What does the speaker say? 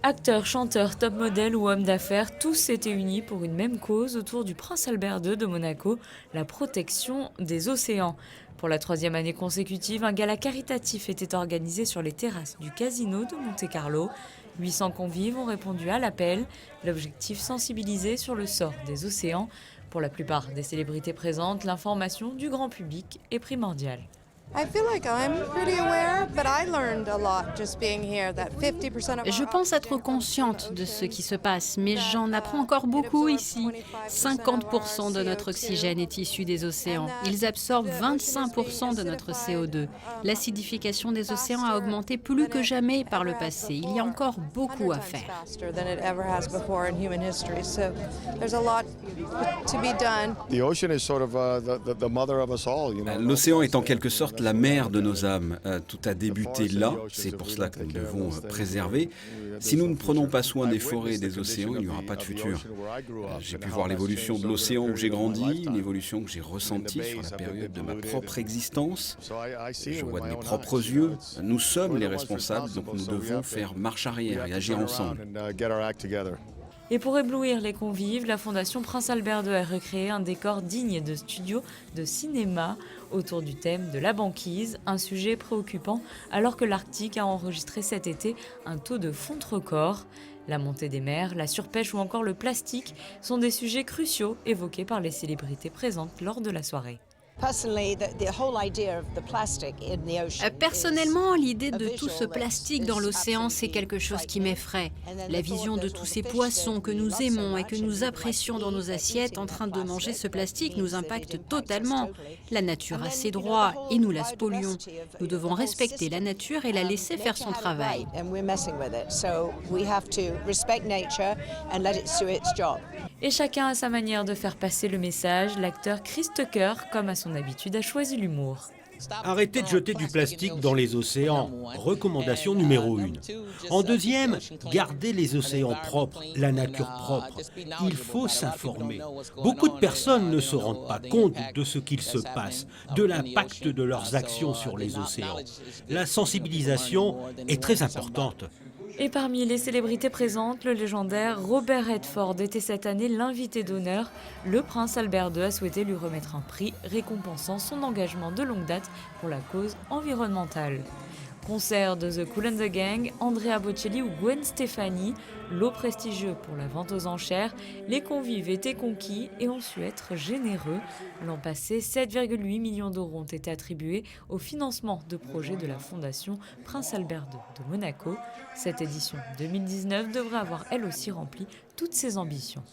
Acteurs, chanteurs, top modèles ou hommes d'affaires, tous s'étaient unis pour une même cause autour du prince Albert II de Monaco, la protection des océans. Pour la troisième année consécutive, un gala caritatif était organisé sur les terrasses du casino de Monte-Carlo. 800 convives ont répondu à l'appel. L'objectif, sensibiliser sur le sort des océans. Pour la plupart des célébrités présentes, l'information du grand public est primordiale. Je pense être consciente de ce qui se passe, mais j'en apprends encore beaucoup ici. 50% de notre oxygène est issu des océans. Ils absorbent 25% de notre CO2. L'acidification des océans a augmenté plus que jamais par le passé. Il y a encore beaucoup à faire. L'océan est en quelque sorte la mère de nos âmes. Tout a débuté là, c'est pour cela que nous devons préserver. Si nous ne prenons pas soin des forêts et des océans, il n'y aura pas de futur. J'ai pu voir l'évolution de l'océan où j'ai grandi, une évolution que j'ai ressentie sur la période de ma propre existence. Je vois de mes propres yeux. Nous sommes les responsables, donc nous devons faire marche arrière et agir ensemble. Et pour éblouir les convives, la Fondation Prince Albert II a recréé un décor digne de studio de cinéma autour du thème de la banquise, un sujet préoccupant alors que l'Arctique a enregistré cet été un taux de fonte record. La montée des mers, la surpêche ou encore le plastique sont des sujets cruciaux évoqués par les célébrités présentes lors de la soirée. Personnellement, l'idée de tout ce plastique dans l'océan, c'est quelque chose qui m'effraie. La vision de tous ces poissons que nous aimons et que nous apprécions dans nos assiettes en train de manger ce plastique nous impacte totalement. La nature a ses droits et nous la spolions. Nous devons respecter la nature et la laisser faire son travail. Et chacun a sa manière de faire passer le message. L'acteur Chris Tucker, comme à son habitude, a choisi l'humour. Arrêtez de jeter du plastique dans les océans. Recommandation numéro 1. En deuxième, gardez les océans propres, la nature propre. Il faut s'informer. Beaucoup de personnes ne se rendent pas compte de ce qu'il se passe, de l'impact de leurs actions sur les océans. La sensibilisation est très importante. Et parmi les célébrités présentes, le légendaire Robert Redford était cette année l'invité d'honneur. Le prince Albert II a souhaité lui remettre un prix récompensant son engagement de longue date pour la cause environnementale. Concert de The Kool and the Gang, Andrea Bocelli ou Gwen Stefani, lot prestigieux pour la vente aux enchères, les convives étaient conquis et ont su être généreux. L'an passé, 7,8 millions d'euros ont été attribués au financement de projets de la Fondation Prince Albert II de Monaco. Cette édition 2019 devrait avoir elle aussi rempli toutes ses ambitions.